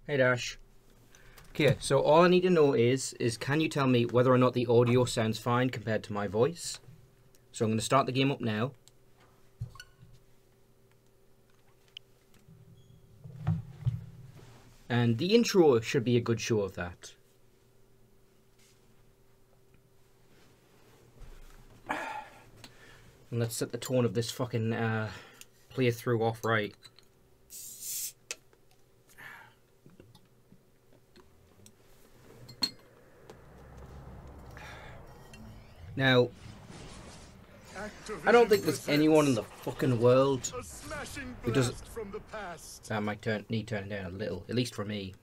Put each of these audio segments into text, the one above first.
Hey Dash. Okay, so all I need to know is can you tell me whether or not the audio sounds fine compared to my voice? So I'm going to start the game up now. And the intro should be a good show of that. And let's set the tone of this fucking playthrough off right. Now, I don't think there's anyone in the fucking world who doesn't. I might need turning down a little, at least for me.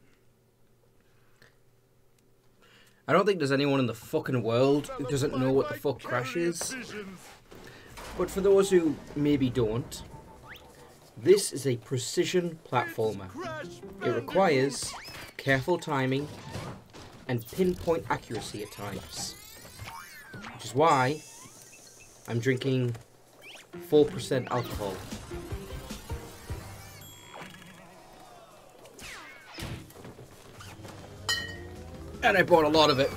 I don't think there's anyone in the fucking world who doesn't know what the fuck Crash is. But for those who maybe don't, this is a precision platformer. It requires careful timing and pinpoint accuracy at times. Which is why I'm drinking 4% alcohol. And I bought a lot of it.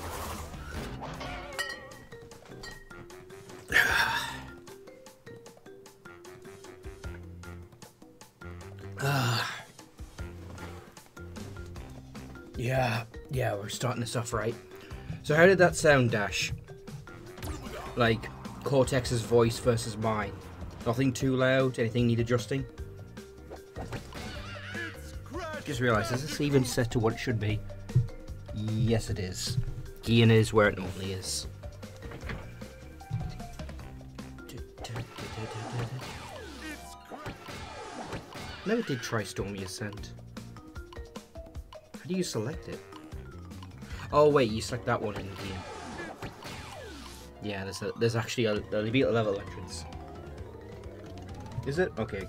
Yeah, we're starting this off right. So how did that sound, Dash? Like Cortex's voice versus mine. Nothing too loud? Anything need adjusting? Just realised, is this even set to what it should be? Yes, it is. Gain is where it normally is. Never did try Stormy Ascent. How do you select it? Oh wait, you select that one in the game. Yeah, there's actually a beta level entrance. Is it? Okay.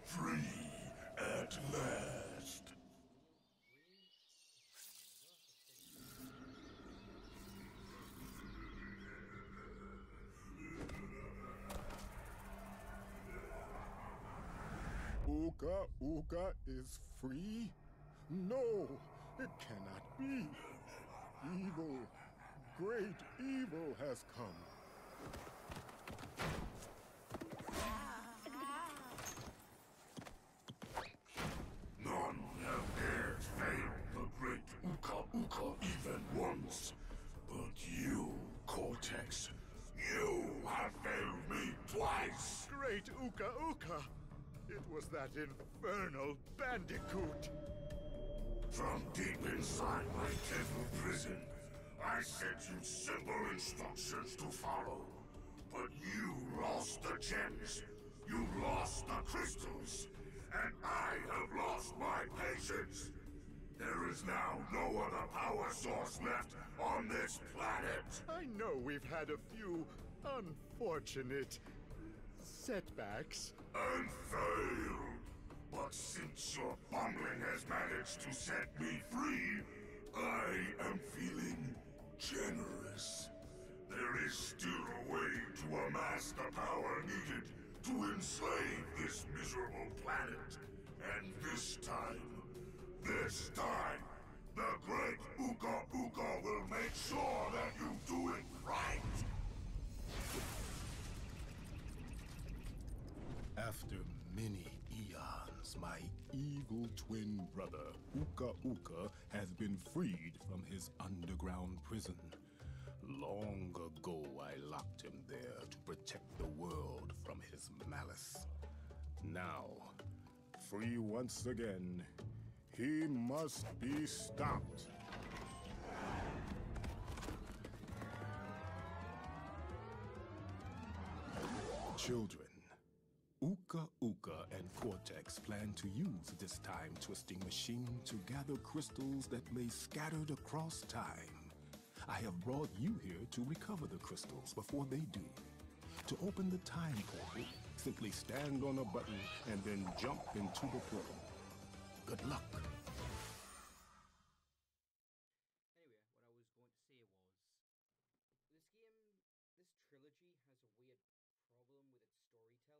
Free at last. Uka Uka is free? No, it cannot be. Evil, great evil has come. None have dared fail the great Uka Uka even once. But you, Cortex, you have failed me twice! Great Uka Uka! It was that infernal bandicoot! From deep inside my temple prison, I sent you simple instructions to follow. But you lost the gems, you lost the crystals, and I have lost my patience. There is now no other power source left on this planet. I know we've had a few unfortunate setbacks. And failed. But since your bumbling has managed to set me free, I am feeling generous. There is still a way to amass the power needed to enslave this miserable planet. And this time, the great Uka Uka will make sure that you do it right! After many eons, my evil twin brother, Uka Uka, has been freed from his underground prison. Long ago, I locked him there to protect the world from his malice. Now, free once again, he must be stopped. Children, Uka Uka and Cortex plan to use this time-twisting machine to gather crystals that lay scattered across time. I have brought you here to recover the crystals before they do. To open the time portal, simply stand on a button and then jump into the portal. Good luck. Anyway, what I was going to say was, this trilogy has a weird problem with its storytelling in that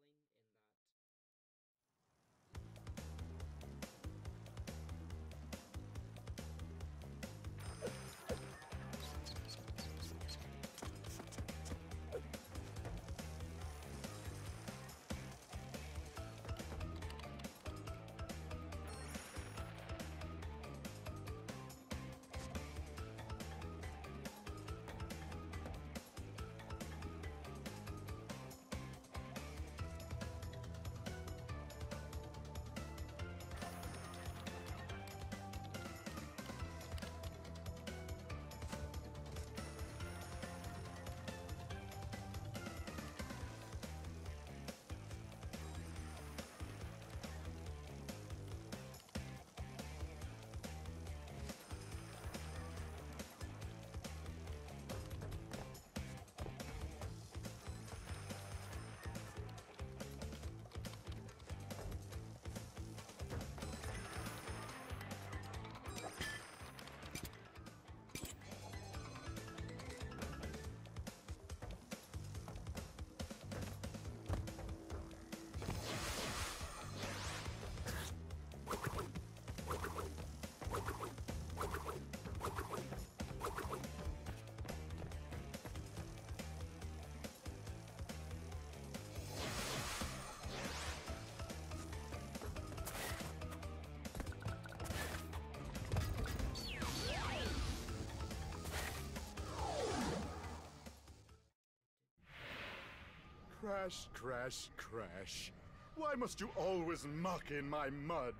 Crash, crash, crash. Why must you always muck in my mud?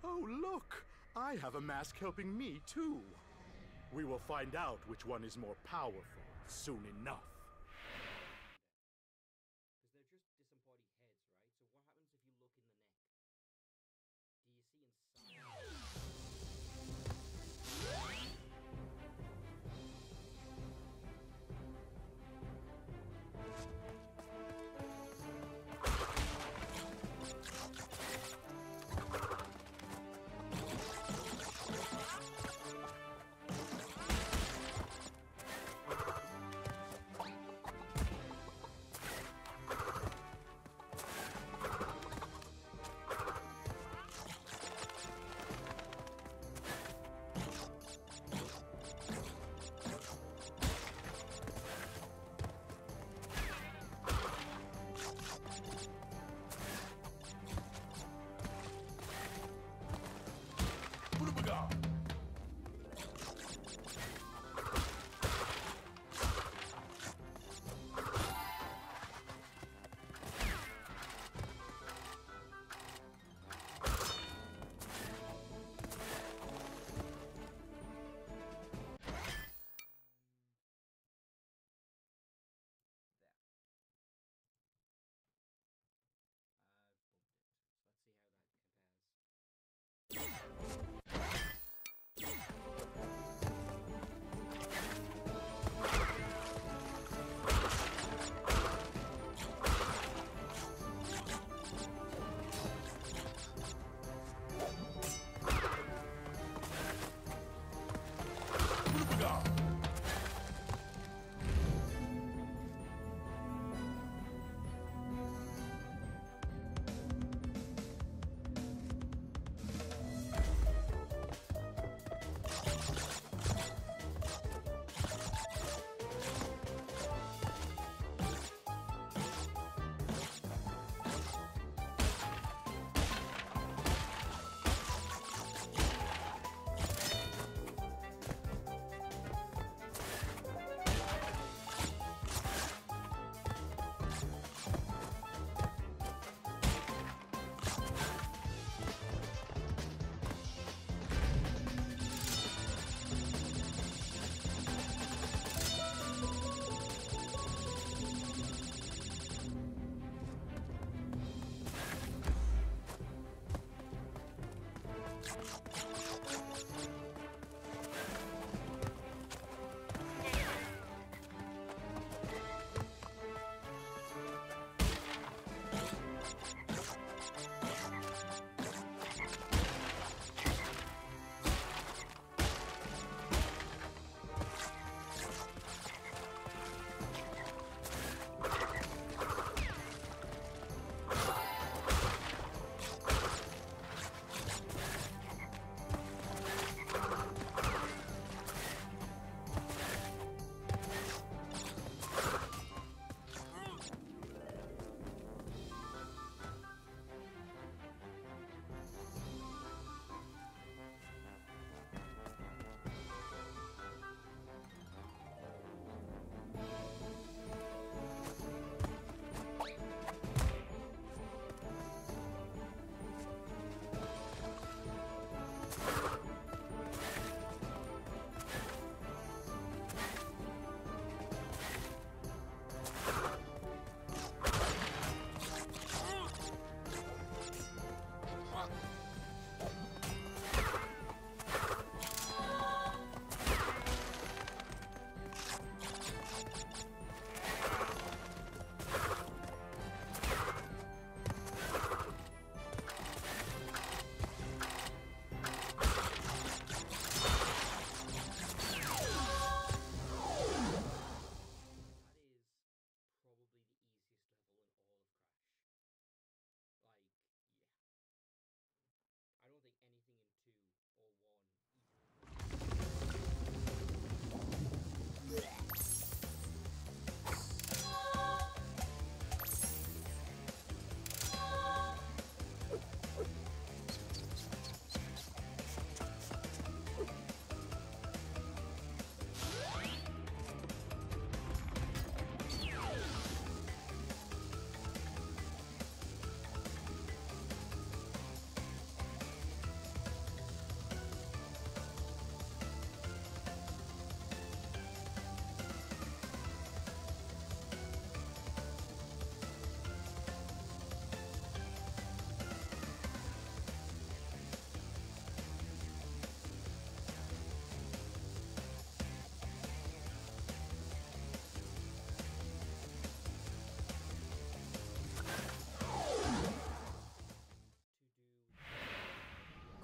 Oh, look! I have a mask helping me, too. We will find out which one is more powerful soon enough. because they're just disembodied heads, right? So what happens if you look in the neck? Do you see inside?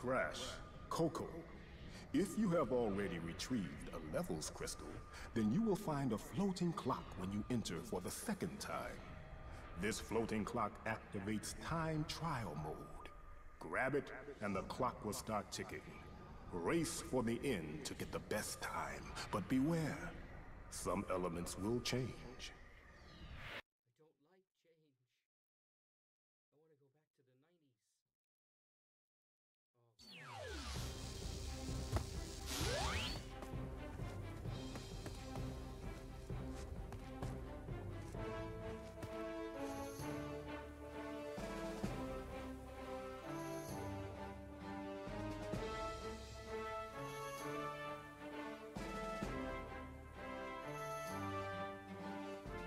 Crash, Coco. If you have already retrieved a levels crystal, then you will find a floating clock when you enter for the second time. This floating clock activates time trial mode. Grab it, and the clock will start ticking. Race for the end to get the best time, but beware, some elements will change. I don't like change. I want to go back to the 90s.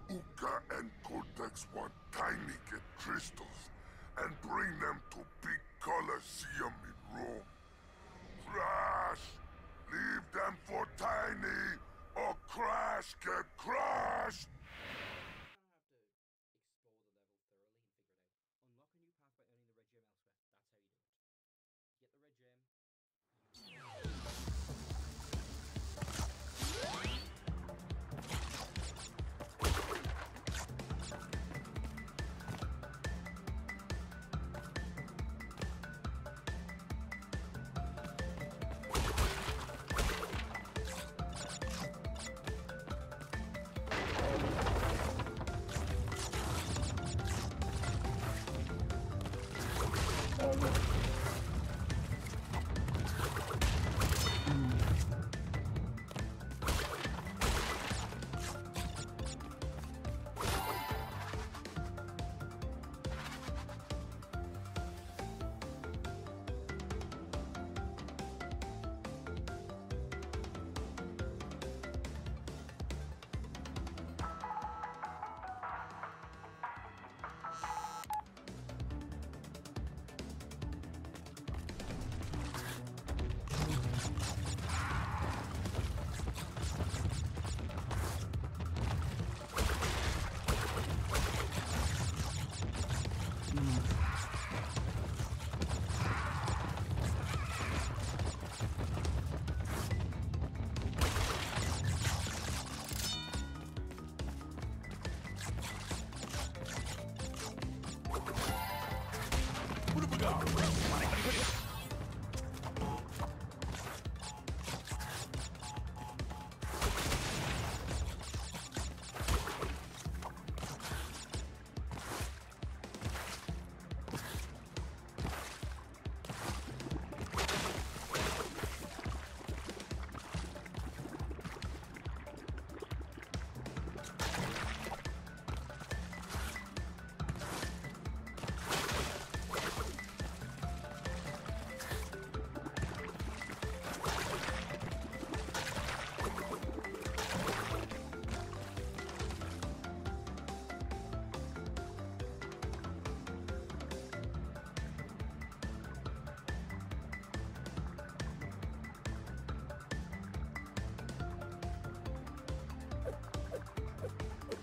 Uka and Cortex want tiny get crystals and bring them to big Colosseum in Rome. Crash! Leave them for Tiny, or Crash get crushed!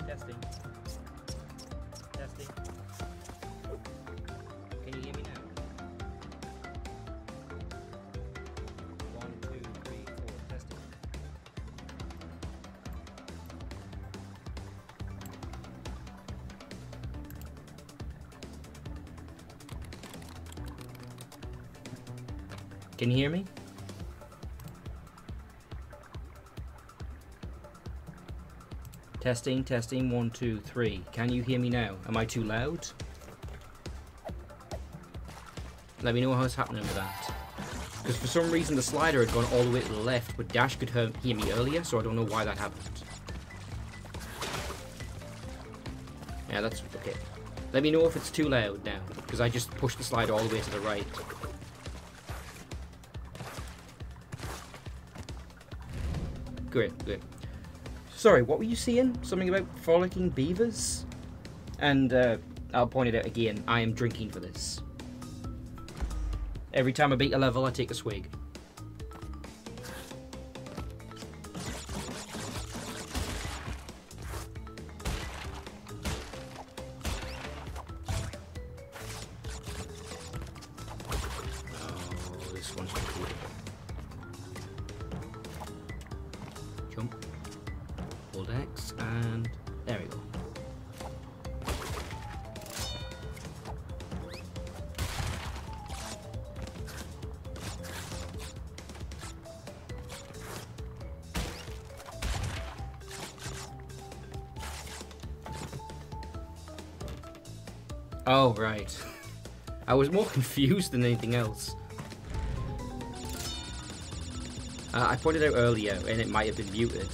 Testing. Testing. Can you hear me now? 1, 2, 3, 4. Testing. Can you hear me? Testing, testing, 1, 2, 3. Can you hear me now? Am I too loud? Let me know what's happening with that. Because for some reason the slider had gone all the way to the left, but Dash could hear me earlier, so I don't know why that happened. Yeah, that's okay. Let me know if it's too loud now, because I just pushed the slider all the way to the right. Great, good. Sorry, what were you saying? Something about frolicking beavers? And I'll point it out again, I am drinking for this. Every time I beat a level, I take a swig. Oh, this one's completed. Jump. Hold X, and there we go. Oh, right. I was more confused than anything else. I pointed out earlier, and it might have been muted.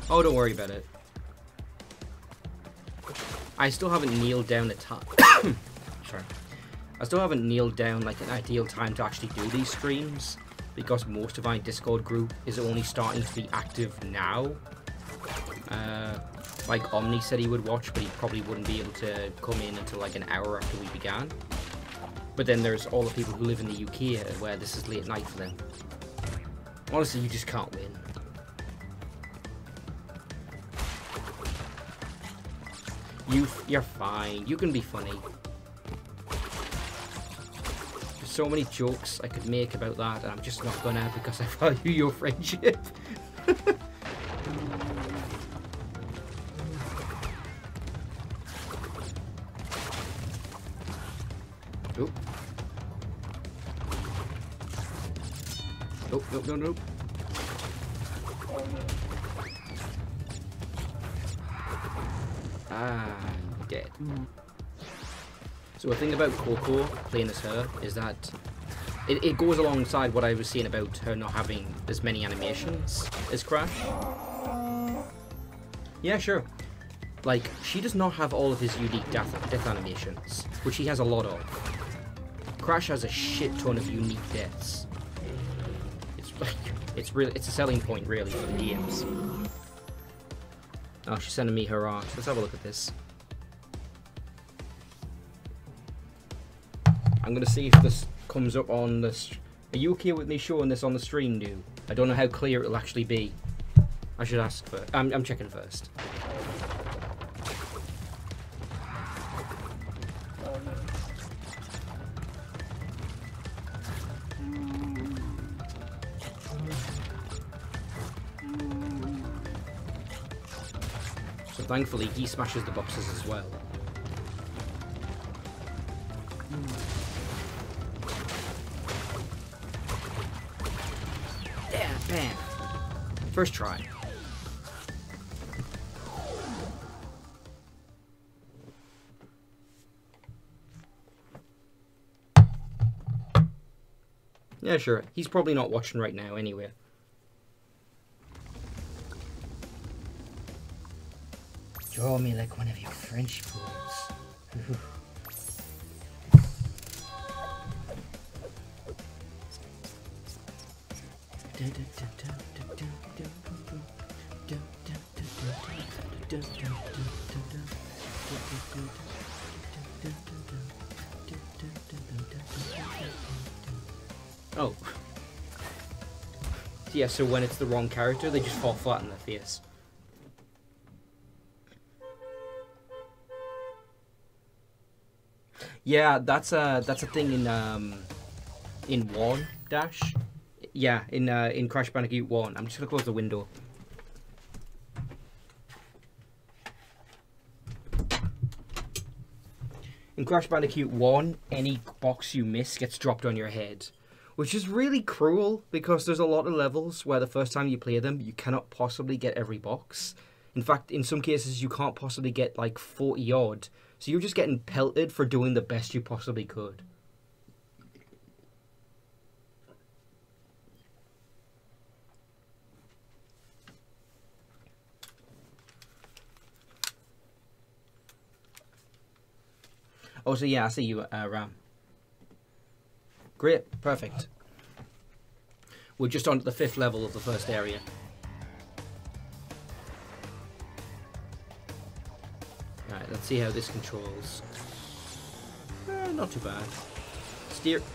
Oh, don't worry about it. I still haven't kneeled down a time. Sorry. I still haven't kneeled down like an ideal time to actually do these streams. because most of our Discord group is only starting to be active now. Like Omni said he would watch, but he probably wouldn't be able to come in until like an hour after we began. But then there's all the people who live in the UK where this is late night for them. Honestly, you just can't win. You're fine. You can be funny. There's so many jokes I could make about that, and I'm just not gonna because I value your friendship. Nope. Nope, nope, nope, nope. I'm dead. So the thing about Coco playing as her is that it goes alongside what I was saying about her not having as many animations as Crash. Yeah, sure. Like, she does not have all of his unique death animations, which he has a lot of. Crash has a shit ton of unique deaths. It's like, it's a selling point really for the games. Oh, she's sending me her art. Let's have a look at this. I'm gonna see if this comes up on this. Are you okay with me showing this on the stream, dude? I don't know how clear it'll actually be. I should ask first. I'm checking first. So thankfully he smashes the boxes as well. Yeah, bam. First try. Yeah, sure. He's probably not watching right now anyway. Draw me like one of your French fools. Oh. Yeah, so when it's the wrong character, they just fall flat in their face. Yeah, that's a thing in 1 Dash. Yeah, in Crash Bandicoot 1. I'm just gonna close the window. In Crash Bandicoot 1, any box you miss gets dropped on your head. Which is really cruel, because there's a lot of levels where the first time you play them, you cannot possibly get every box. In fact, in some cases, you can't possibly get like 40 odd. So you're just getting pelted for doing the best you possibly could. Oh, so yeah, I see you, Ram. Great, perfect. We're just on to the 5th level of the first area. Alright, let's see how this controls. Not too bad.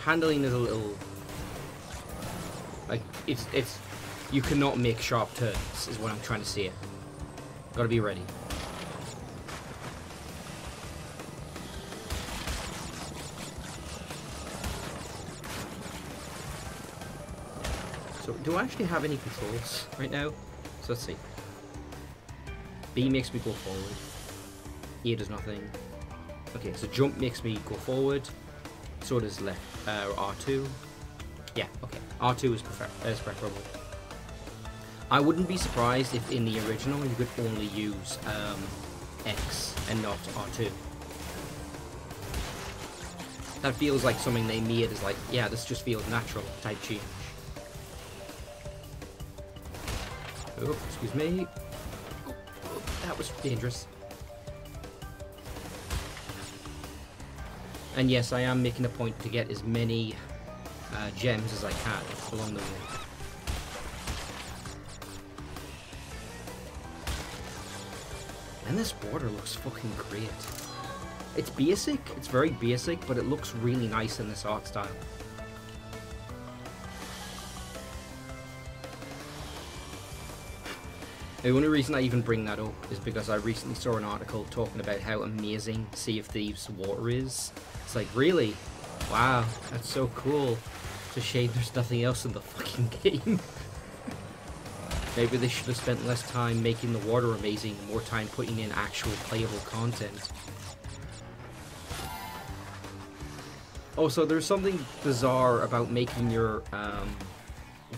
Handling is a little... Like, it's... You cannot make sharp turns, is what I'm trying to say. Gotta be ready. So, do I actually have any controls right now? So let's see. B makes me go forward. A does nothing. Okay, so jump makes me go forward. So does left, R2. Yeah, okay. R2 is preferable. I wouldn't be surprised if in the original you could only use X and not R2. That feels like something they made as like, yeah, this just feels natural type change. Oh, excuse me. Oh, that was dangerous. And yes, I am making a point to get as many gems as I can along the way. And this water looks fucking great. It's basic, it's very basic, but it looks really nice in this art style. The only reason I even bring that up is because I recently saw an article talking about how amazing Sea of Thieves water is. It's like, really? Wow, that's so cool. It's a shame there's nothing else in the fucking game. Maybe they should have spent less time making the water amazing and more time putting in actual playable content. Also, there's something bizarre about making your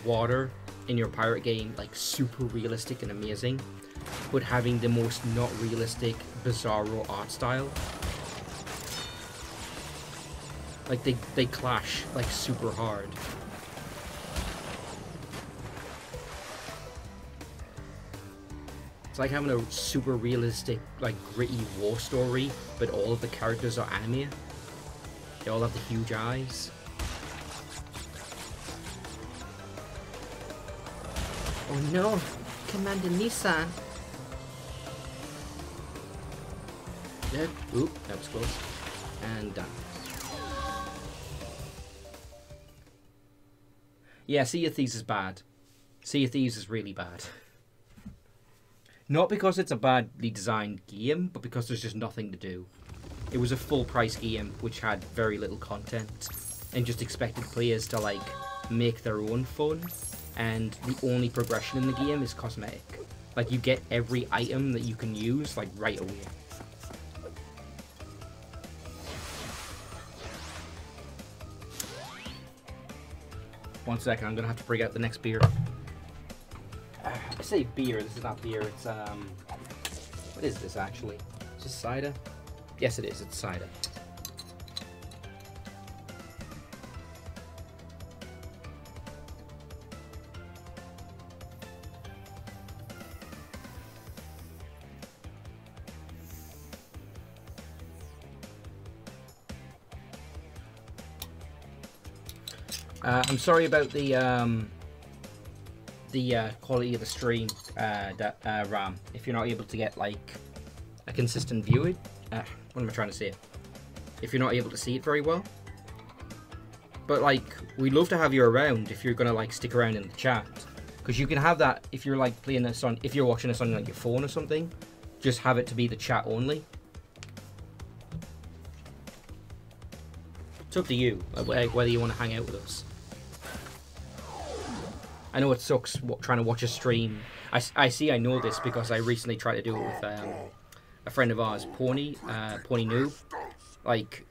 water in your pirate game like super realistic and amazing, but having the most not realistic, bizarro art style. Like they clash like super hard. It's like having a super realistic, like gritty war story, but all of the characters are anime. They all have the huge eyes. Oh no, Commander Nissan. Dead. Oop, that was close. And done. Yeah, Sea of Thieves is bad. Sea of Thieves is really bad. Not because it's a badly designed game, but because there's just nothing to do. It was a full price game which had very little content and just expected players to like make their own fun, and the only progression in the game is cosmetic. Like you get every item that you can use like right away. One second, I'm gonna have to bring out the next beer. I say beer, this is not beer, it's what is this actually? Is this cider? Yes it is, it's cider. I'm sorry about the quality of the stream, Ram. If you're not able to get like a consistent view, what am I trying to say? If you're not able to see it very well, but like we'd love to have you around if you're gonna like stick around in the chat, because you can have that if you're like playing this on, if you're watching this on like your phone or something, just have it to be the chat only. It's up to you whether you want to hang out with us. I know it sucks trying to watch a stream. I know this because I recently tried to do it with a friend of ours, Pony Noob. Like,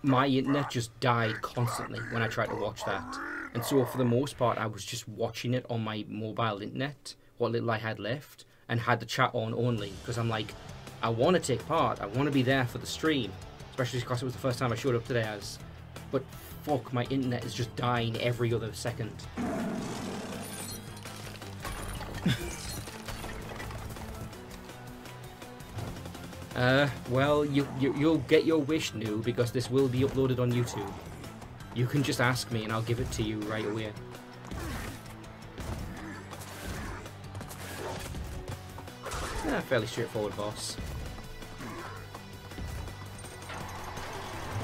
my internet just died constantly when I tried to watch that. And so for the most part, I was just watching it on my mobile internet, what little I had left, and had the chat on only. Because I'm like, I want to take part, I want to be there for the stream. Especially because it was the first time I showed up today as... But fuck, my internet is just dying every other second. Well, you'll get your wish, New, because this will be uploaded on YouTube. You can just ask me and I'll give it to you right away. Fairly straightforward boss.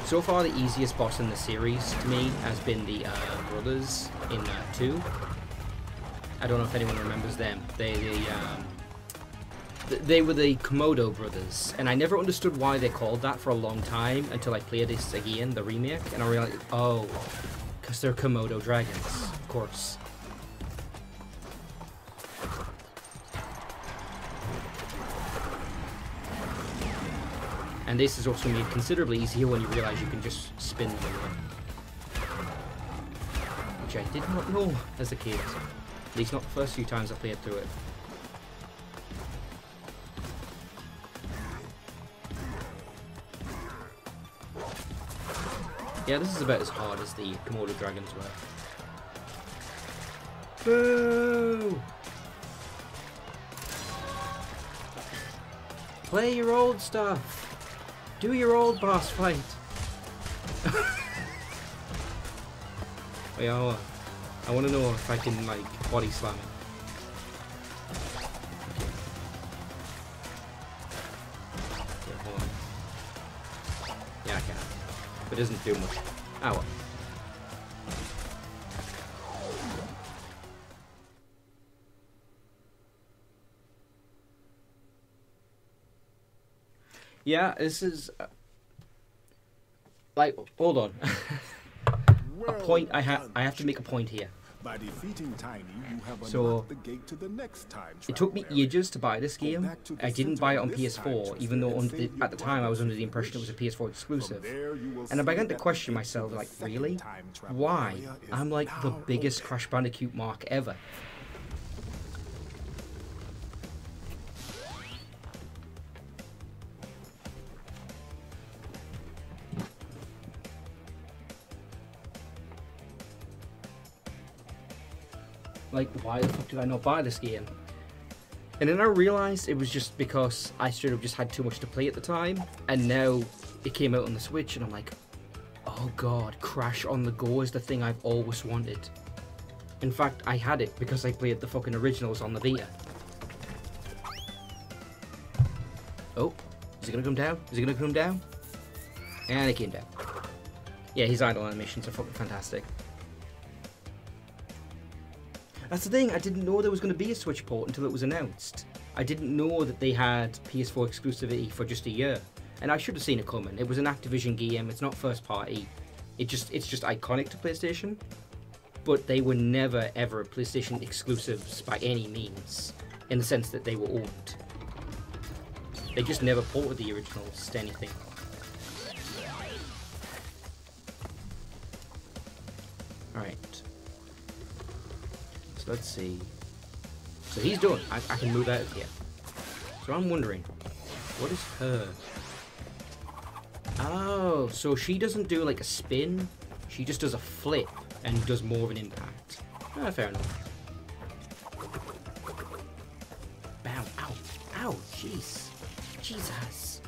So far, the easiest boss in the series to me has been the brothers in 2. I don't know if anyone remembers them. They were the Komodo brothers, and I never understood why they called that for a long time until I played this again, the remake, and I realized, oh, because they're Komodo dragons, of course. And this is also made considerably easier when you realize you can just spin them away. Which I did not know as a kid. At least not the first few times I played through it. Yeah, this is about as hard as the Komodo dragons were. Boo! Play your old stuff! Do your old boss fight! Wait, hold on. I want to know if I can, like, body slam it. Okay, hold on. Yeah, I can. But it doesn't do much. Ah, well. Yeah, this is... like, hold on. A point, I have to make a point here. By defeating Tiny, you have So, unlocked the gate to the next time it took me travel area. ages to buy this game. back to the I didn't center buy it of on this time PS4, travel even though and save at the your time I was body under the if you impression it was a wish. PS4 exclusive. From there, you will And I see began to that the question gate to myself, the like, second really? time travel Why? area is I'm like the now biggest open. Crash Bandicoot mark ever. Like, why the fuck did I not buy this game? And then I realised it was just because I straight up just had too much to play at the time, and now it came out on the Switch, and I'm like, oh god, Crash on the Go is the thing I've always wanted. In fact, I had it because I played the fucking originals on the Vita. Oh, is he gonna come down? Is he gonna come down? And he came down. Yeah, his idle animations are fucking fantastic. That's the thing, I didn't know there was going to be a Switch port until it was announced. I didn't know that they had PS4 exclusivity for just a year. And I should have seen it coming. It was an Activision game, it's not first party. It's just iconic to PlayStation. But they were never ever PlayStation exclusives by any means. In the sense that they were owned. They just never ported the originals to anything. Alright. So let's see. So he's done. I can move out of here. So I'm wondering, what is her? Oh, so she doesn't do like a spin. She just does a flip and does more of an impact. Ah, fair enough. Bow. Ow. Ow. Jeez. Jesus.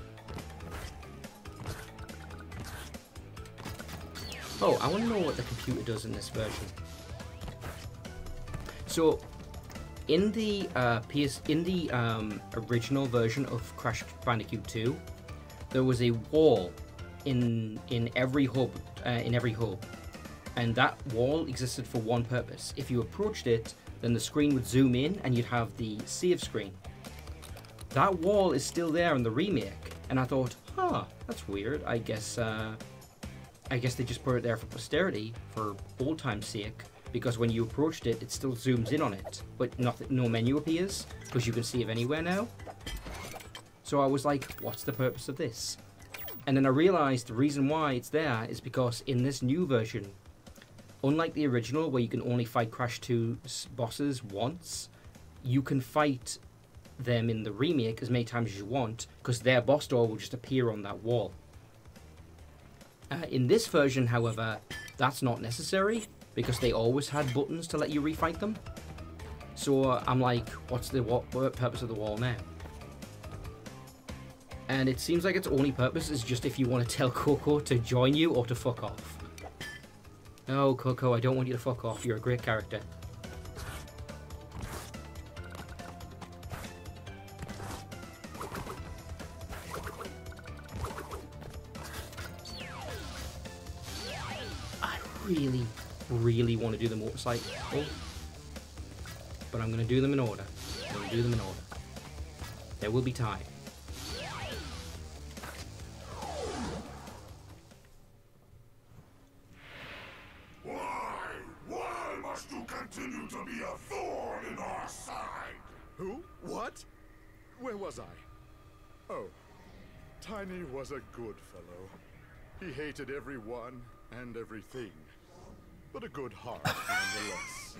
Oh, I want to know what the computer does in this version. So, in the original version of Crash Bandicoot 2, there was a wall in every hub, and that wall existed for one purpose. If you approached it, then the screen would zoom in, and you'd have the save screen. That wall is still there in the remake, and I thought, huh, that's weird. I guess they just put it there for posterity, for old time's sake. Because when you approached it, it still zooms in on it, but no menu appears, because you can save anywhere now. So I was like, what's the purpose of this? And then I realized the reason why it's there is because in this new version, unlike the original where you can only fight Crash 2's bosses once, you can fight them in the remake as many times as you want, because their boss door will just appear on that wall. In this version, however, that's not necessary, because they always had buttons to let you refight them. So I'm like, what's the purpose of the wall now? And it seems like its only purpose is just if you want to tell Coco to join you or to fuck off. No, Coco, I don't want you to fuck off. You're a great character. I really want to do the motorcycle, but I'm going to do them in order. There will be time. Why must you continue to be a thorn in our side? Who? What? Where was I? Oh, Tiny was a good fellow. He hated everyone and everything, but a good heart nonetheless.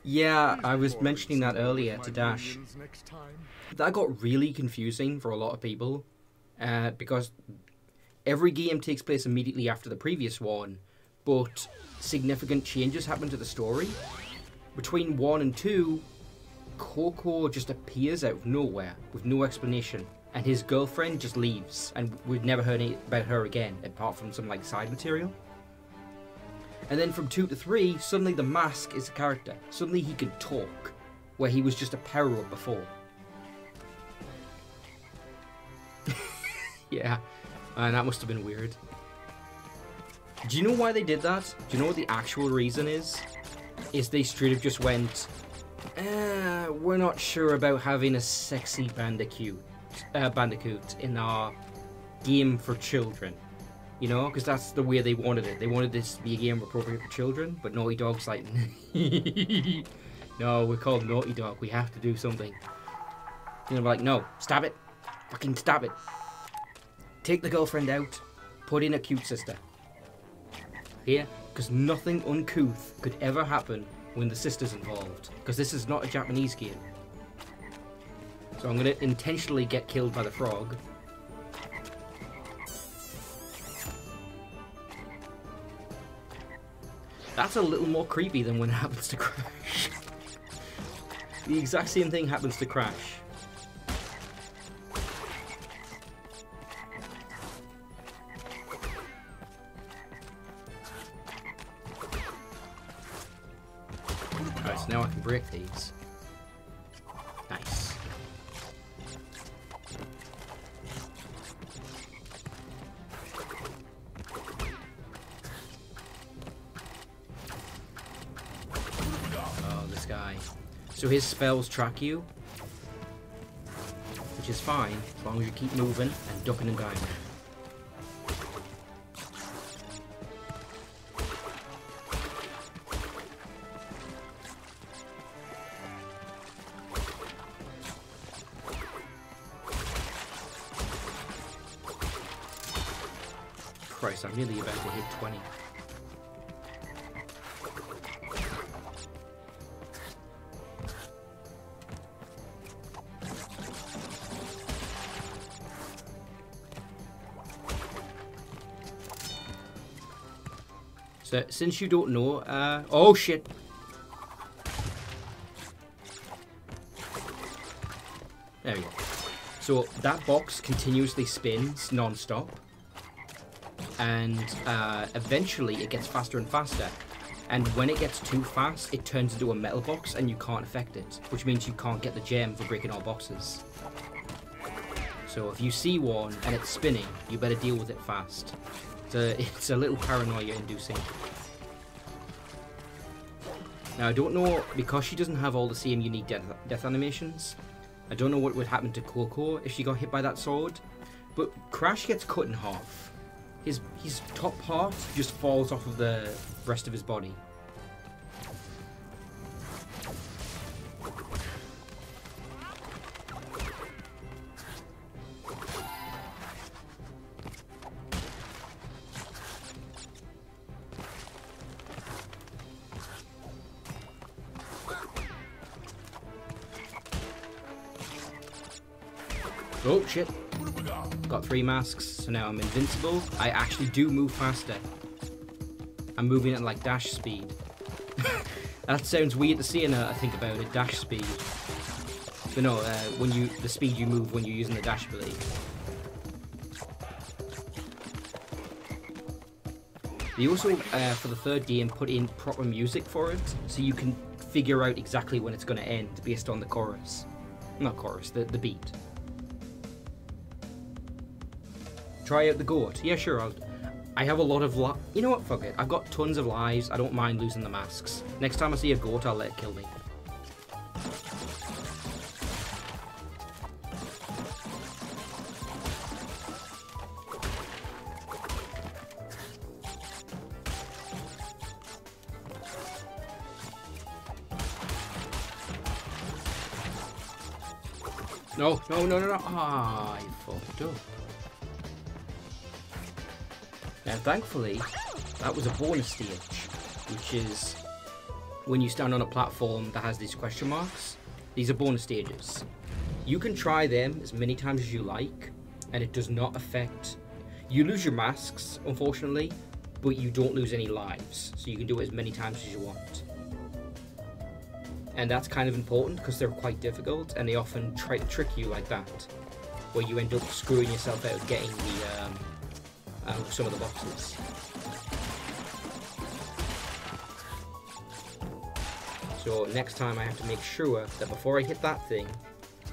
Yeah, Please I was report mentioning that some of earlier my to Dash. minions next time. That got really confusing for a lot of people, because every game takes place immediately after the previous one, but significant changes happen to the story. Between 1 and 2, Coco just appears out of nowhere with no explanation, and his girlfriend just leaves, and we've never heard about her again, apart from some like side material. And then from 2 to 3, suddenly the mask is a character. Suddenly he can talk, where he was just a power-up before. Yeah, and that must have been weird. Do you know why they did that? Do you know what the actual reason is? Is they straight up just went, we're not sure about having a sexy bandicoot in our game for children. You know, because that's the way they wanted it. They wanted this to be a game appropriate for children, but Naughty Dog's like, no, we're called Naughty Dog. We have to do something. And they're like, no, stop it. Fucking stop it. Take the girlfriend out. Put in a cute sister. Here, because nothing uncouth could ever happen when the sister's involved. Because this is not a Japanese game. So I'm going to intentionally get killed by the frog. That's a little more creepy than when it happens to Crash. The exact same thing happens to Crash. Alright, so now I can break these. Nice. Oh, this guy. So his spells track you, which is fine as long as you keep moving and ducking and diving. Christ, I'm nearly about to hit 20. So, since you don't know, oh shit! There we go. So, that box continuously spins non-stop. And eventually it gets faster and faster, and when it gets too fast it turns into a metal box and you can't affect it, which means you can't get the gem for breaking all boxes. So if you see one and it's spinning, you better deal with it fast. It's a little paranoia inducing. Now I don't know, because she doesn't have all the same unique death animations, I don't know what would happen to Coco if she got hit by that sword, but Crash gets cut in half. His top part just falls off of the rest of his body. Oh shit. Got 3 masks, so now I'm invincible. I actually do move faster. I'm moving at like dash speed. That sounds weird to say now I think about it, dash speed. But no, the speed you move when you're using the dash ability. They also, for the 3rd game, put in proper music for it, so you can figure out exactly when it's going to end based on the chorus. Not chorus, the beat. Try out the goat. Yeah, sure. I have a lot of you know what? Fuck it. I've got tons of lives. I don't mind losing the masks. Next time I see a goat, I'll let it kill me. No. Ah, you fucked up. Now, thankfully, that was a bonus stage, which is when you stand on a platform that has these question marks. These are bonus stages. You can try them as many times as you like, and it does not affect... You lose your masks, unfortunately, but you don't lose any lives, so you can do it as many times as you want. And that's kind of important, because they're quite difficult, and they often try to trick you like that, where you end up screwing yourself out of getting the... some of the boxes. So next time I have to make sure that before I hit that thing,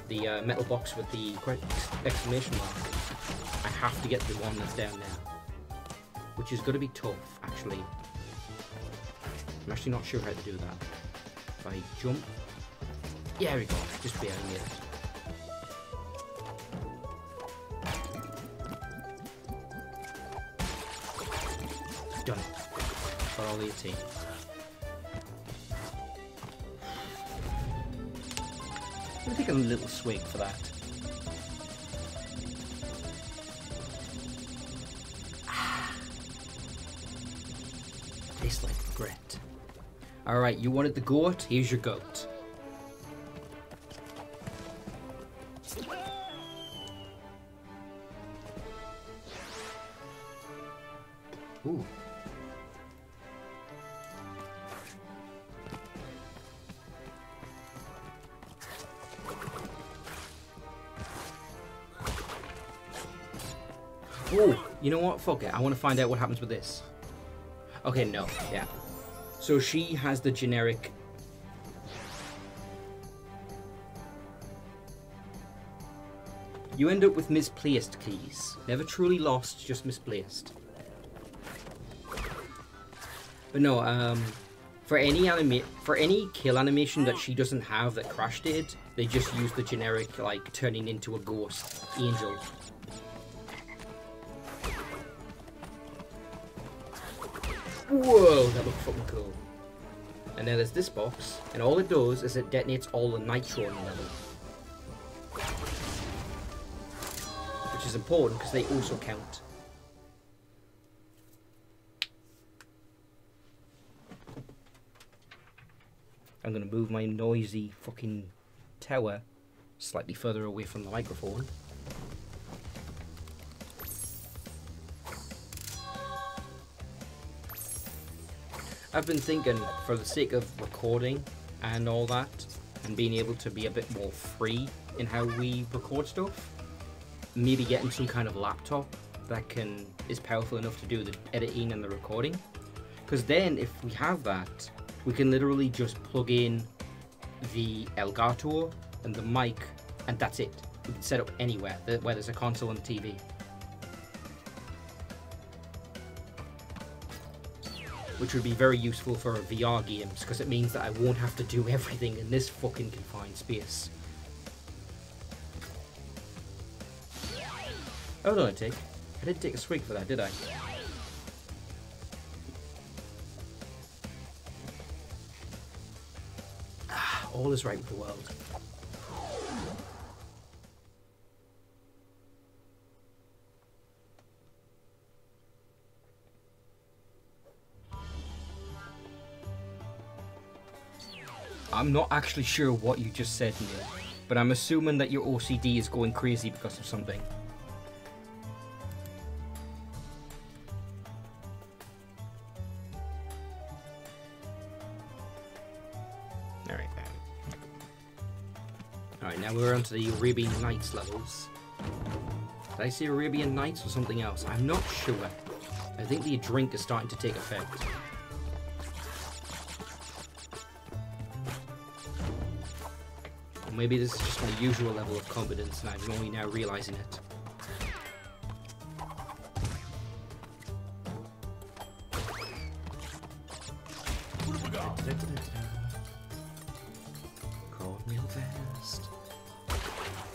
the metal box with the exclamation mark, I have to get the one that's down there. Which is going to be tough, actually. I'm actually not sure how to do that. If I jump... Yeah, there we go. Just barely made it. Done it. Got all the 18. I'm taking a little swig for that. Tastes like regret. Alright, you wanted the goat? Here's your goat. Ooh. Ooh, you know what? Fuck it. I want to find out what happens with this. Okay, no. Yeah. So she has the generic... You end up with misplaced keys. Never truly lost, just misplaced. But no, for any kill animation that she doesn't have that Crash did, they just use the generic, like, turning into a ghost angel. Whoa, that looked fucking cool. And then there's this box, and all it does is it detonates all the nitro in the level. Which is important, because they also count. I'm going to move my noisy fucking tower slightly further away from the microphone. I've been thinking, for the sake of recording and all that, and being able to be a bit more free in how we record stuff, maybe getting some kind of laptop that is powerful enough to do the editing and the recording. Because then, if we have that, we can literally just plug in the Elgato and the mic, and that's it. We can set up anywhere where there's a console and TV. Which would be very useful for VR games, because it means that I won't have to do everything in this fucking confined space. Oh, no, I didn't take a swig for that, did I? All is right with the world. I'm not actually sure what you just said, Neil, but I'm assuming that your OCD is going crazy because of something. Alright, now we're on to the Arabian Nights levels. Did I say Arabian Nights or something else? I'm not sure. I think the drink is starting to take effect. Or maybe this is just my usual level of confidence and I'm only now realizing it.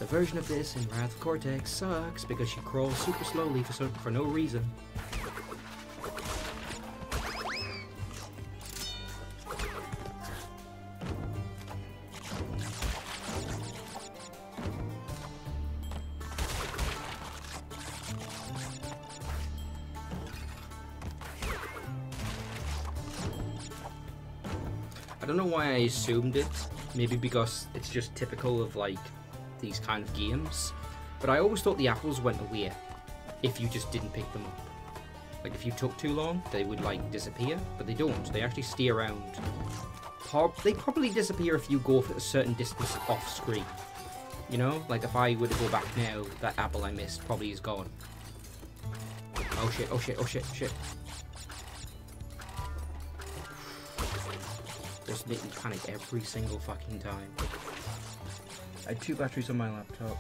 The version of this in Wrath of Cortex sucks because she crawls super slowly for no reason. I don't know why I assumed it, maybe because it's just typical of like these kind of games, but I always thought the apples went away if you just didn't pick them up. Like if you took too long, they would like disappear, but they don't. They actually stay around. They probably disappear if you go for a certain distance off screen. You know, like if I were to go back now, that apple I missed probably is gone. Oh shit, oh shit, oh shit, shit. Just make me panic every single fucking time. I had 2 batteries on my laptop.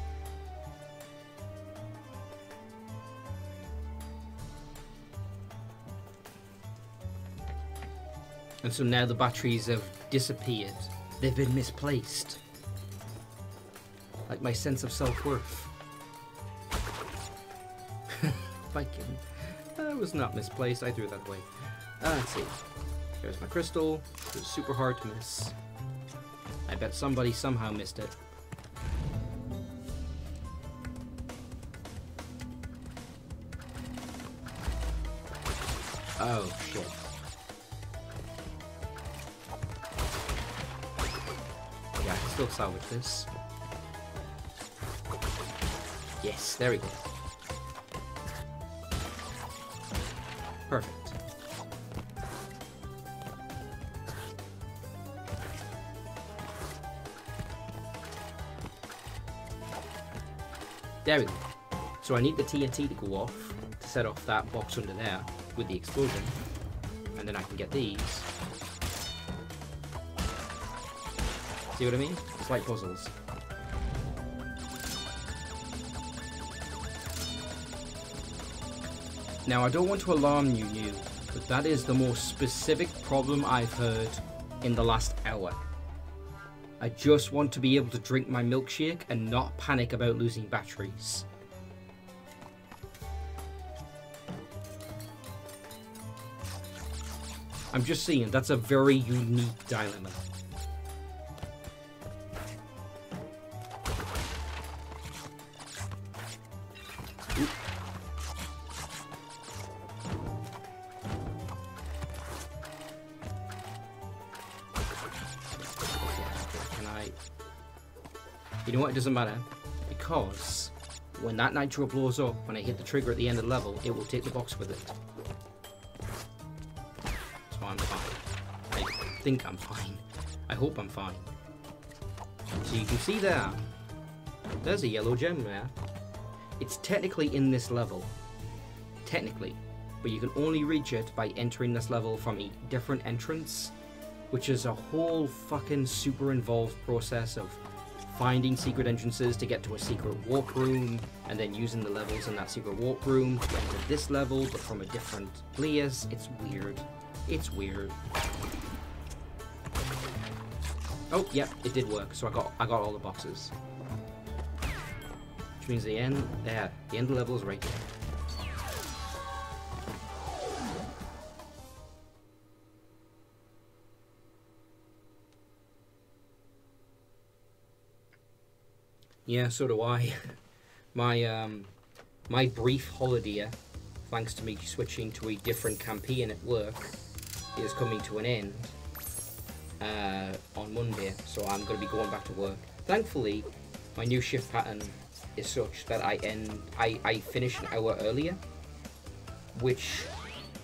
And so now the batteries have disappeared. They've been misplaced. Like my sense of self-worth. Viking. That was not misplaced. I threw that away. Let's see. There's my crystal. It was super hard to miss. I bet somebody somehow missed it. Oh, shit. Yeah, I can still salvage this. Yes, there we go. Perfect. There we go. So I need the TNT to go off to set off that box under there with the explosion. And then I can get these. See what I mean? It's like puzzles. Now, I don't want to alarm you, New, but that is the most specific problem I've heard in the last hour. I just want to be able to drink my milkshake and not panic about losing batteries. I'm just saying, that's a very unique dilemma. You know what? It doesn't matter, because when that nitro blows up, when I hit the trigger at the end of the level, it will take the box with it. So I'm fine. I think I'm fine. I hope I'm fine. So you can see there, there's a yellow gem there. It's technically in this level. Technically. But you can only reach it by entering this level from a different entrance, which is a whole fucking super involved process of finding secret entrances to get to a secret warp room, and then using the levels in that secret warp room to enter this level, but from a different place. It's weird. It's weird. Oh, yep, it did work. So I got all the boxes. Which means the end of the level is right there. Yeah, so do I. My brief holiday, thanks to me switching to a different campaign at work, is coming to an end on Monday. So I'm going to be going back to work. Thankfully, my new shift pattern is such that I finish an hour earlier, which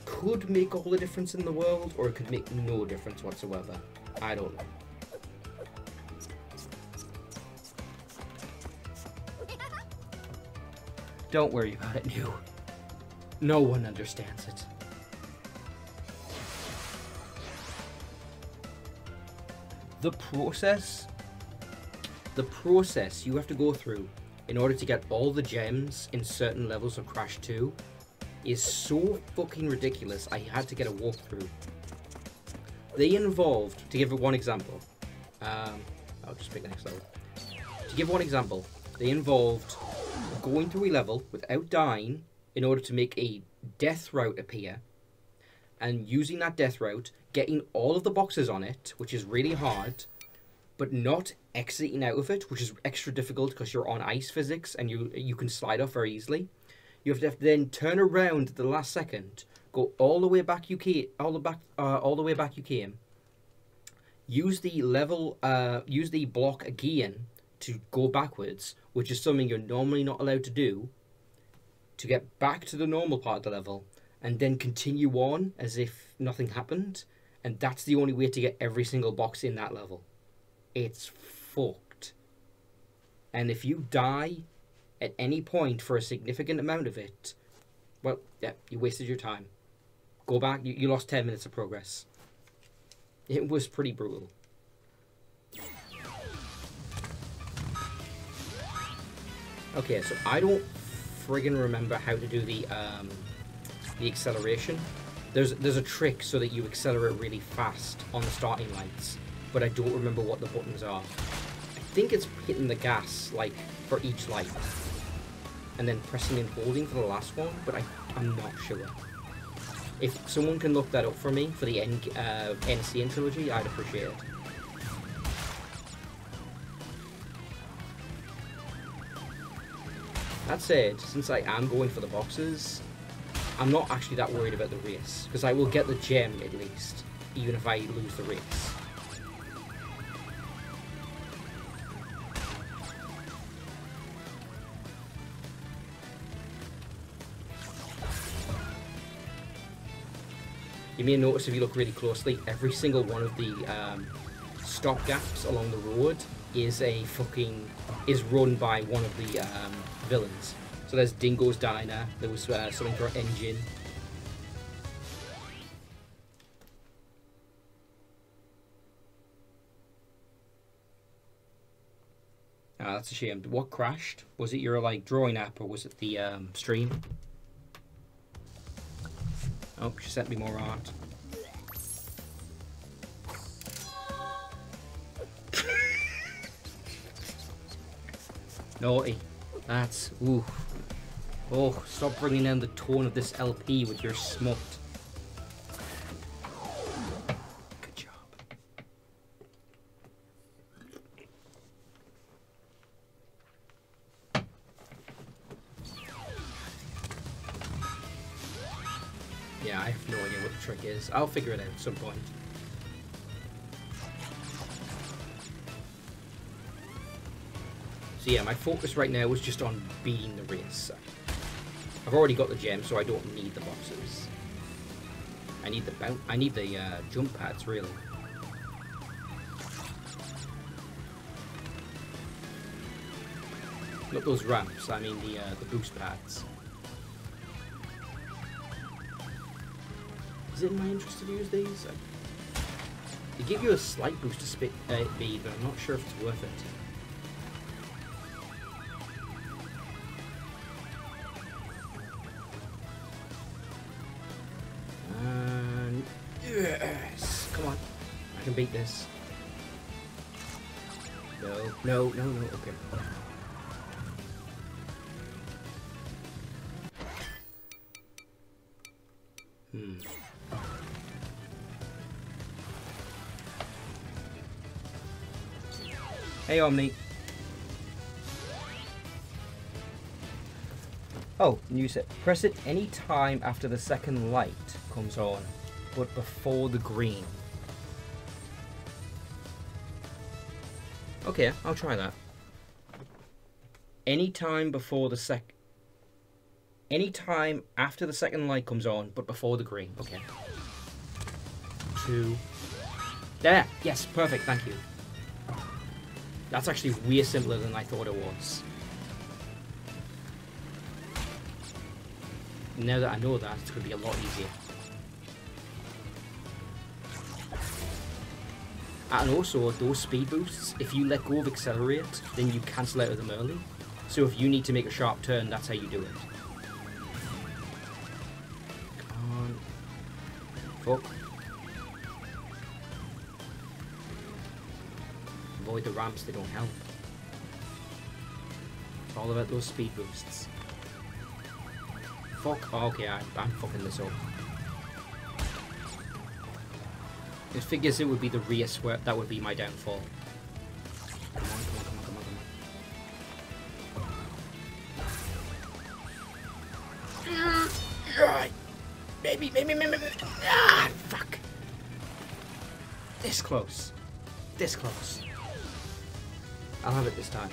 could make all the difference in the world, or it could make no difference whatsoever. I don't know. Don't worry about it, New. No one understands it. The process you have to go through in order to get all the gems in certain levels of Crash 2 is so fucking ridiculous. I had to get a walkthrough. They involved, to give it one example, I'll just pick the next level. To give one example, they involved going through a level without dying in order to make a death route appear, and using that death route, getting all of the boxes on it, which is really hard, but not exiting out of it, which is extra difficult because you're on ice physics and you can slide off very easily. You have to then turn around at the last second, go all the way back you came, use the block again to go backwards, which is something you're normally not allowed to do, to get back to the normal part of the level, and then continue on as if nothing happened. And that's the only way to get every single box in that level. It's fucked. And if you die at any point for a significant amount of it, well, yeah, you wasted your time. Go back, you lost 10 minutes of progress. It was pretty brutal. Okay, so I don't friggin' remember how to do the acceleration. There's a trick so that you accelerate really fast on the starting lights, but I don't remember what the buttons are. I think it's hitting the gas, like, for each light, and then pressing and holding for the last one, but I'm not sure. If someone can look that up for me for the NCN trilogy, I'd appreciate it. That said, since I am going for the boxes, I'm not actually that worried about the race, because I will get the gem at least, even if I lose the race. You may notice if you look really closely, every single one of the stop gaps along the road is run by one of the villains. So there's Dingo's Diner, there was something for Engine. Ah, that's a shame. What crashed? Was it your like drawing app or was it the stream? Oh, she sent me more art. Naughty. That's... ooh. Oh, stop bringing down the tone of this LP with your smut. Good job. Yeah, I have no idea what the trick is. I'll figure it out at some point. So yeah, my focus right now is just on beating the race. I've already got the gem, so I don't need the boxes. I need the jump pads, really. Not those ramps. I mean the boost pads. Is it in my interest to use these? They give you a slight boost to speed, but I'm not sure if it's worth it. Yes! Come on. I can beat this. No, okay. Hey, Omni. Oh, new set. Press it any time after the second light comes on, but before the green. Okay, I'll try that. Anytime after the second light comes on, but before the green. Okay. 2. There! Yes, perfect, thank you. That's actually way simpler than I thought it was. Now that I know that, it's going to be a lot easier. And also, those speed boosts, if you let go of accelerate, then you cancel out of them early. So if you need to make a sharp turn, that's how you do it. Come on. Fuck. Avoid the ramps, they don't help. It's all about those speed boosts. Fuck. Oh, okay, I'm fucking this up. It figures it would be the race where that would be my downfall. Come on. Maybe. Ah, fuck. This close. This close. I'll have it this time.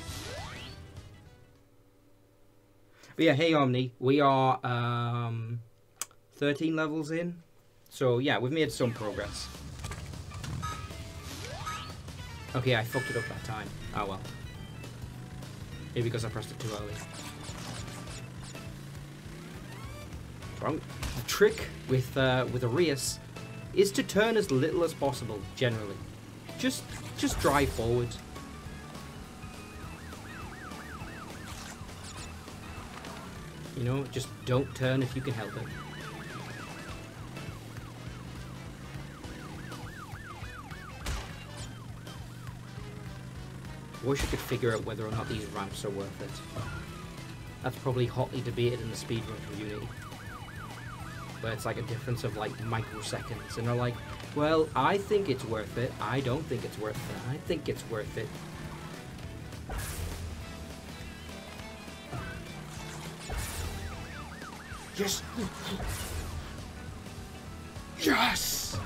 But yeah, hey Omni, we are 13 levels in. So yeah, we've made some progress. Okay, I fucked it up that time. Oh well. Maybe because I pressed it too early. The trick with a race is to turn as little as possible, generally. Just drive forward. You know, just don't turn if you can help it. I wish I could figure out whether or not these ramps are worth it. That's probably hotly debated in the speedrun community. But it's like a difference of like microseconds. And they're like, well, I think it's worth it. I don't think it's worth it. I think it's worth it. Yes! Yes!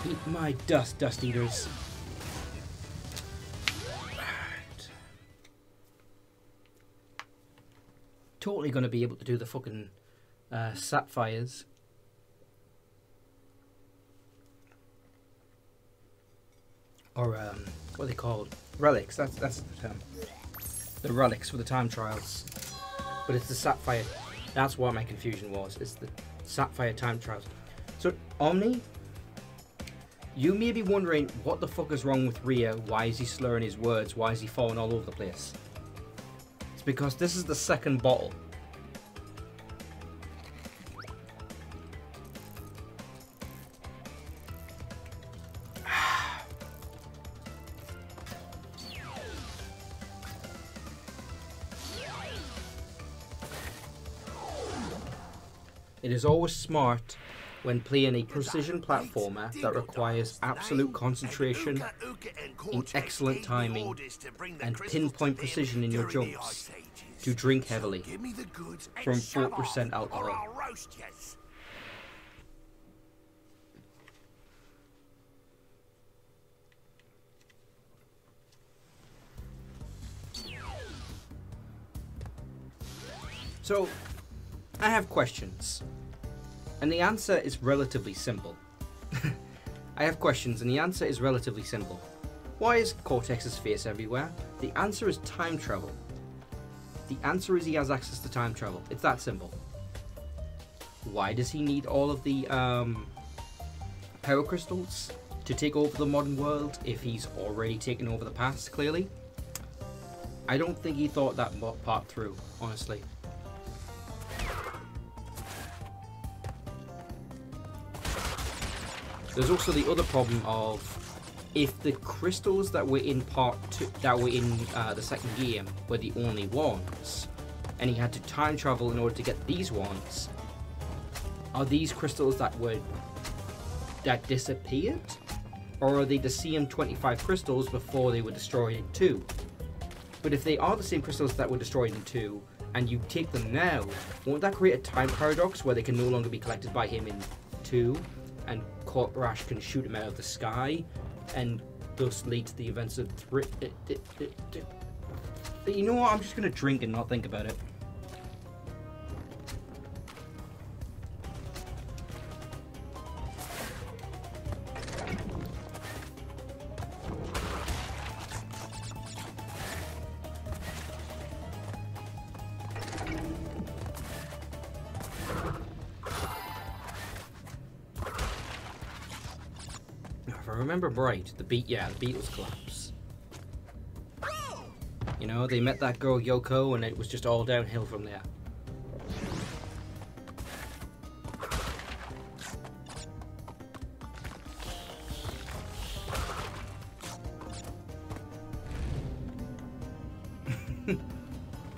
Eat my dust, dust eaters. Totally gonna be able to do the fucking sapphires. Or what are they called? Relics. That's the term. The relics for the time trials. But it's the sapphire. That's what my confusion was. It's the sapphire time trials. So Omni, you may be wondering what the fuck is wrong with Rhea. Why is he slurring his words? Why is he falling all over the place? It's because this is the second bottle. It is always smart when playing a precision platformer that requires absolute concentration, in excellent timing, and pinpoint precision in your jumps to drink heavily from 4% alcohol. So, I have questions, and the answer is relatively simple. I have questions, and the answer is relatively simple. Why is Cortex's face everywhere? The answer is time travel. The answer is he has access to time travel. It's that simple. Why does he need all of the power crystals to take over the modern world if he's already taken over the past, clearly? I don't think he thought that part through, honestly. There's also the other problem of if the crystals that were in part 2, that were in the second game, were the only ones, and he had to time travel in order to get these ones, are these crystals that disappeared, or are they the same 25 crystals before they were destroyed in 2? But if they are the same crystals that were destroyed in 2, and you take them now, won't that create a time paradox where they can no longer be collected by him in 2? And Rash can shoot him out of the sky, and thus lead to the events of 3. You know what? I'm just gonna drink and not think about it. Remember right, the Beatles collapse. You know, they met that girl Yoko and it was just all downhill from there.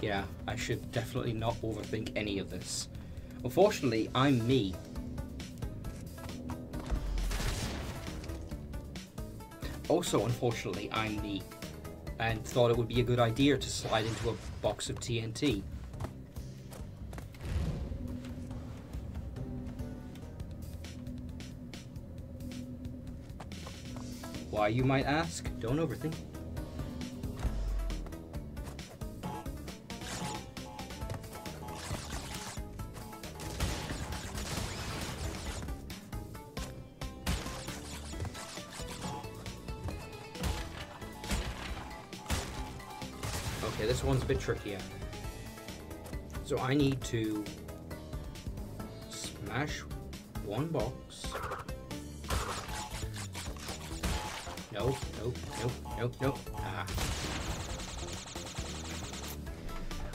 Yeah, I should definitely not overthink any of this. Unfortunately, I'm me. Also, unfortunately, I'm me, and thought it would be a good idea to slide into a box of TNT. Why, you might ask? Don't overthink. Okay, this one's a bit trickier. So I need to smash one box. Nope, nope, nope, nope, nope.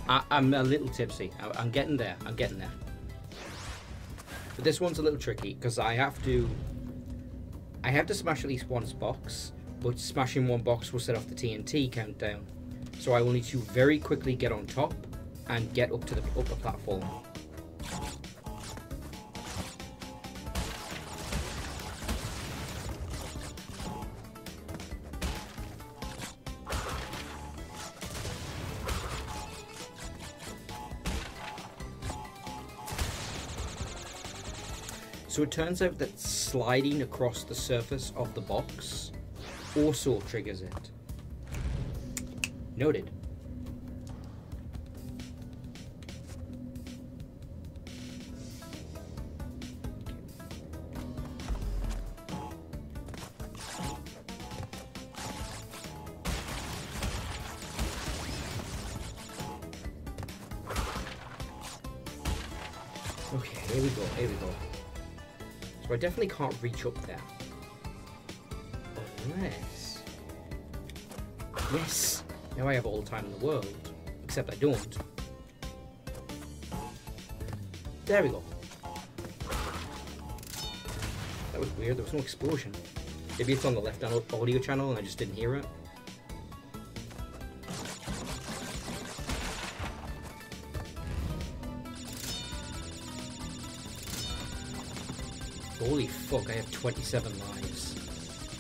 I'm a little tipsy. I'm getting there. I'm getting there. But this one's a little tricky because I have to smash at least one box, but smashing one box will set off the TNT countdown. So I will need to very quickly get on top and get up to the upper platform. So it turns out that sliding across the surface of the box also triggers it. Noted. Okay, here we go, here we go. So I definitely can't reach up there. Unless... Yes! Now I have all the time in the world. Except I don't. There we go. That was weird, there was no explosion. Maybe it's on the left audio channel and I just didn't hear it. Holy fuck, I have 27 lives.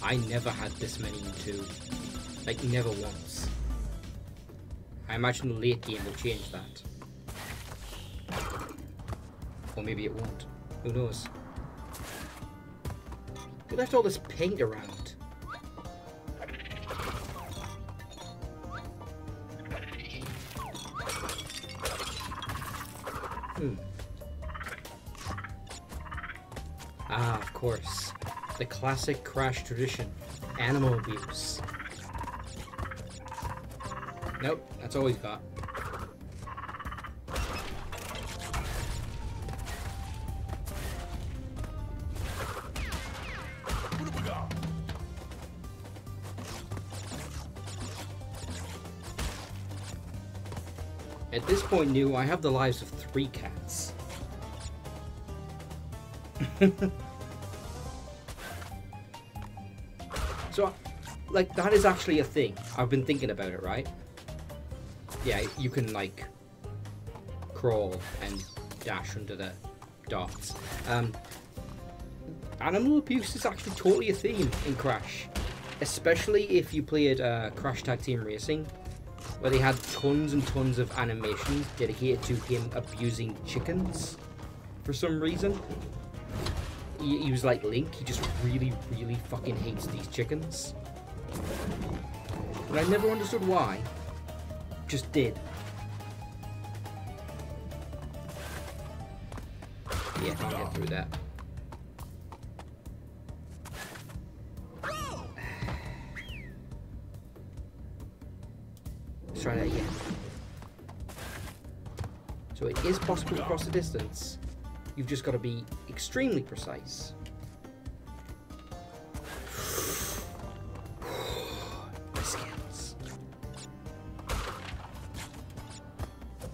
I never had this many in 2. Like, never once. I imagine the late game will change that. Or maybe it won't. Who knows? Who left all this paint around? Ah, of course. The classic Crash tradition. Animal abuse. Nope, that's all he's got. At this point, I have the lives of 3 cats. So, like, that is actually a thing. I've been thinking about it, right? Yeah, you can, like, crawl and dash under the dots. Animal abuse is actually totally a theme in Crash. Especially if you played Crash Tag Team Racing, where they had tons and tons of animations dedicated to him abusing chickens for some reason. He was like Link, he just really, really fucking hates these chickens. And I never understood why. Just did. Yeah, can't get through that. Let's try that again. So it is possible to cross the distance. You've just got to be extremely precise. My skills.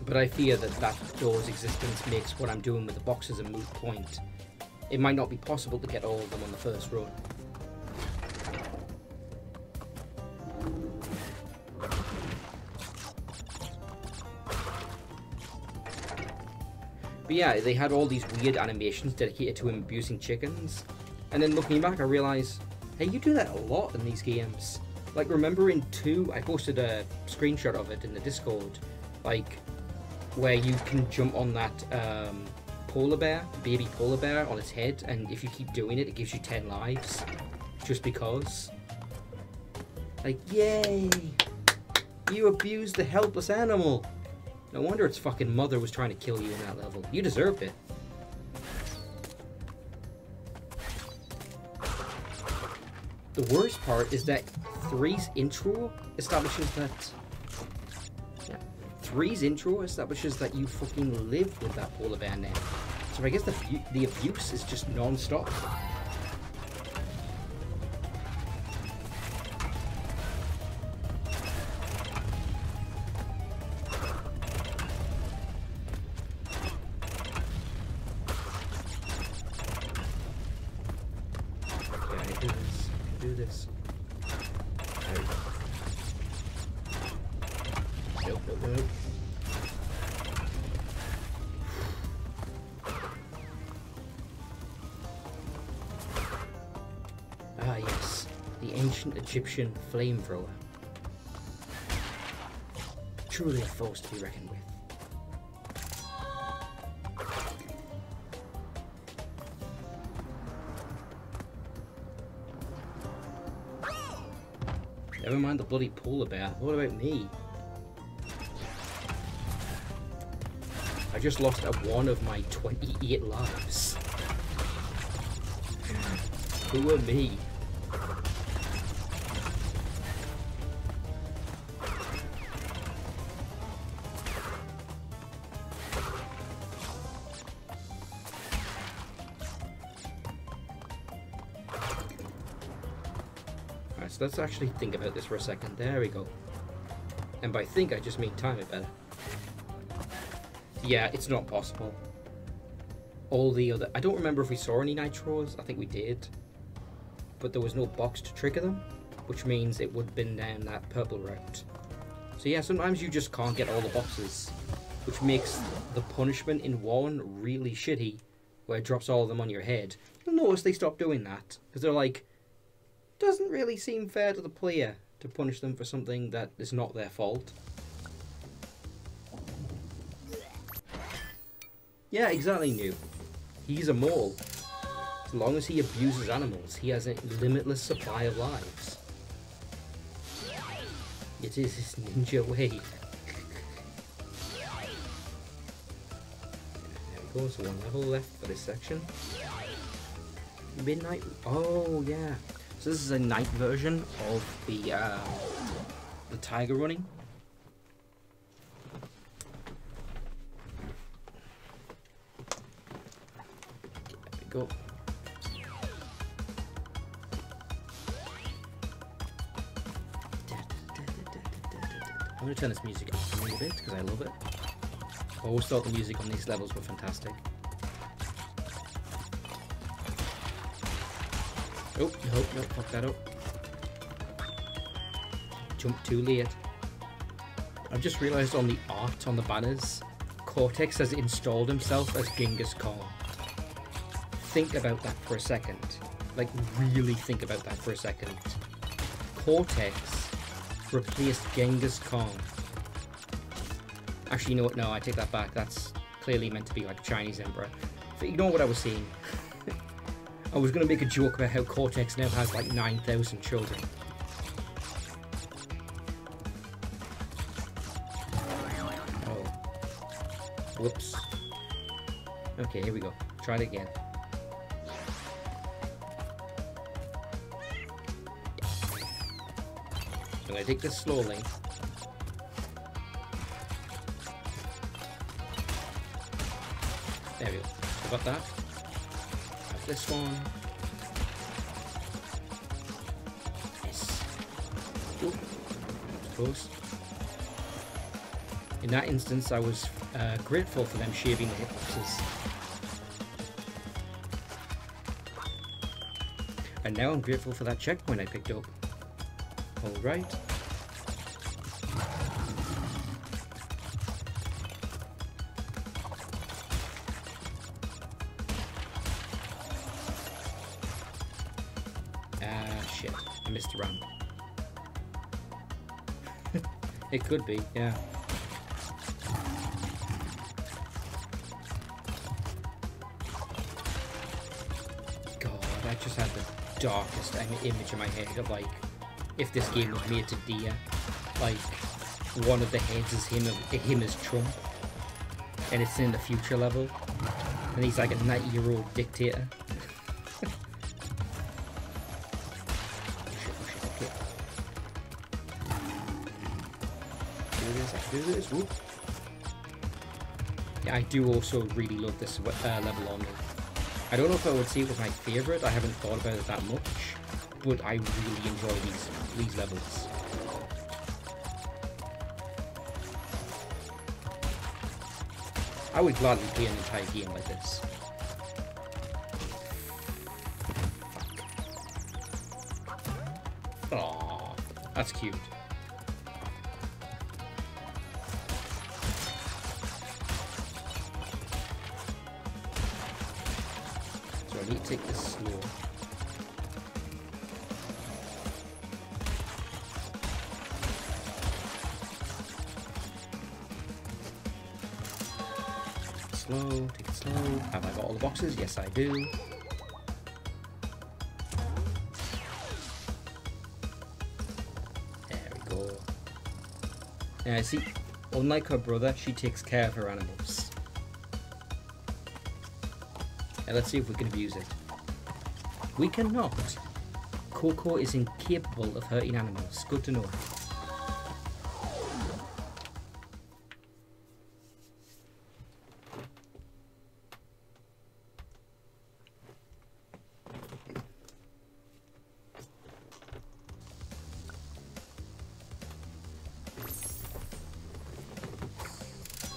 But I fear that door's existence makes what I'm doing with the boxes a moot point. It might not be possible to get all of them on the first run. But yeah, they had all these weird animations dedicated to him abusing chickens. And then looking back, I realised, hey, you do that a lot in these games. Like, remember in 2, I posted a screenshot of it in the Discord, like, where you can jump on that polar bear, baby polar bear on its head, and if you keep doing it, it gives you 10 lives. Just because. Like, yay! You abused the helpless animal! No wonder its fucking mother was trying to kill you in that level. You deserved it. The worst part is that 3's intro establishes that... Yeah, 3's intro establishes that you fucking live with that polar bear now. So I guess the abuse is just non-stop. Ah yes, the ancient Egyptian flamethrower. Truly a force to be reckoned with. Never mind the bloody polar bear, what about me? I just lost one of my 28 lives. Who are me? Alright, so let's actually think about this for a second. There we go. And by think, I just mean time it better. Yeah, it's not possible. All the other... I don't remember if we saw any nitros. I think we did. But there was no box to trigger them, which means it would have been down that purple route. So yeah, sometimes you just can't get all the boxes, which makes the punishment in 1 really shitty, where it drops all of them on your head. You'll notice they stop doing that, because they're like, doesn't really seem fair to the player to punish them for something that is not their fault. Yeah, exactly, New. He's a mole. As long as he abuses animals, he has a limitless supply of lives. It is his ninja way. There we go, so 1 level left for this section. Midnight... Oh, yeah. So this is a night version of the tiger running. There we go. I'm going to turn this music up a little bit because I love it. I always thought the music on these levels were fantastic. Oh, no, fuck that up. Jump too late. I've just realised on the art on the banners, Cortex has installed himself as Genghis Khan. Think about that for a second. Like, really think about that for a second. Cortex replaced Genghis Khan. Actually, you know what? No, I take that back. That's clearly meant to be like a Chinese emperor. But ignore what I was saying. I was going to make a joke about how Cortex now has like 9,000 children. Oh. Whoops. Okay, here we go. Try it again. I'm going to take this slowly. There we go. Got that. Got this one. Yes. Ooh. Close. In that instance, I was grateful for them shaving the hitboxes. And now I'm grateful for that checkpoint I picked up. Alright. Shit. I missed the ramp. It could be, yeah. God, I just had the darkest image in my head of like, if this game was made to Dia, like, one of the heads is him as Trump, and it's in the future level, and he's like a 90-year-old dictator. Do this, whoop. Yeah, I do also really love this level on me. I don't know if I would say it was my favourite. I haven't thought about it that much, but I really enjoy these levels. I would gladly play an entire game like this. Aww, that's cute. So I need to take this slow. Slow, take it slow. Have I got all the boxes? Yes, I do. There we go. Now, see, unlike her brother, she takes care of her animals. Now, let's see if we can abuse it. We cannot. Coco is incapable of hurting animals. Good to know.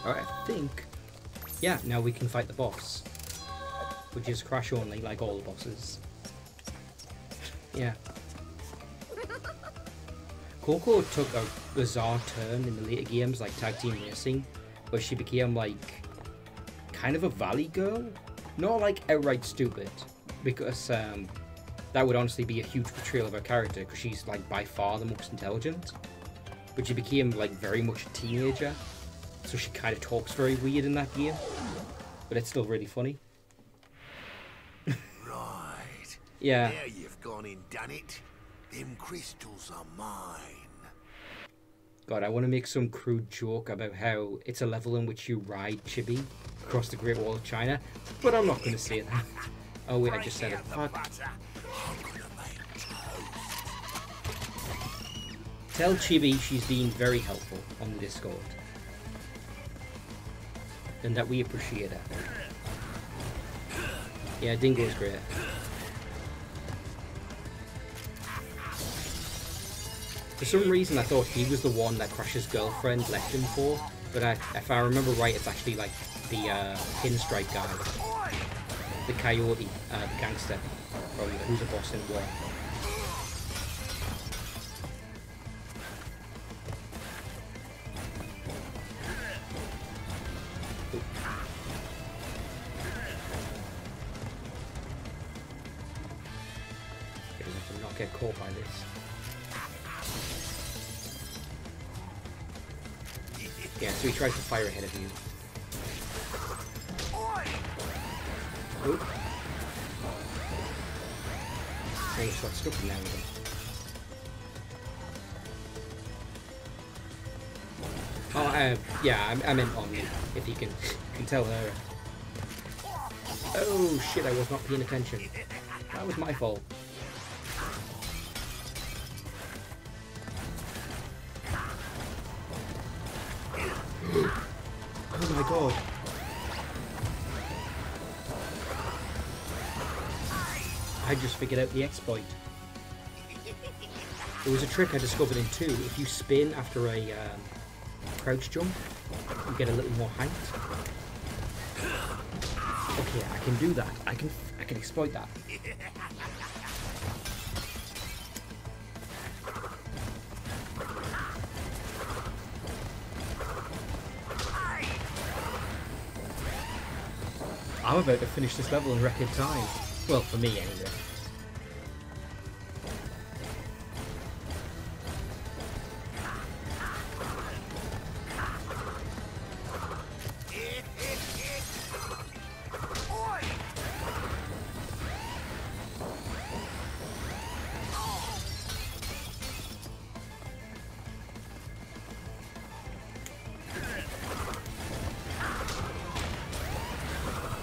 Alright, I think... Yeah, now we can fight the boss. Which is crash only, like all the bosses. Yeah. Coco took a bizarre turn in the later games, like Tag Team Racing, where she became, like, kind of a valley girl? Not, like, outright stupid, because that would honestly be a huge portrayal of her character, because she's, like, by far the most intelligent. But she became, like, very much a teenager. So she kind of talks very weird in that game, but it's still really funny. Right. Yeah. There you've gone and done it. Them crystals are mine. God, I want to make some crude joke about how it's a level in which you ride Chibi across the Great Wall of China, but I'm not going to say that. Oh wait, I just said it. Fuck. Tell Chibi she's been very helpful on the Discord. And that we appreciate it. Yeah, Dingo's great. For some reason I thought he was the one that Crash's girlfriend left him for, but if I remember right, it's actually like the pinstripe guy. The coyote, the gangster from Who's the Boss in War. Get caught by this. Yeah, so he tries to fire ahead of you. Oop. Hey, he's got stuck in there with him. Oh, yeah, I meant on me, if you can tell her. Oh shit, I was not paying attention. That was my fault. Oh my god. I just figured out the exploit. There was a trick I discovered in 2. If you spin after a crouch jump, you get a little more height. Okay, I can do that. I can exploit that. I'm about to finish this level in record time. Well, for me anyway.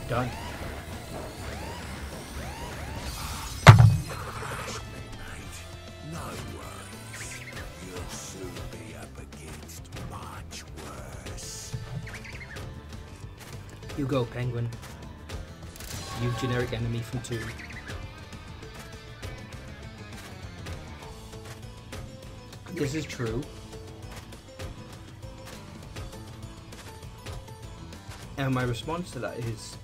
Done. No worries. You'll soon be up against much worse. You go, Penguin. You generic enemy from 2. This is true. And my response to that is,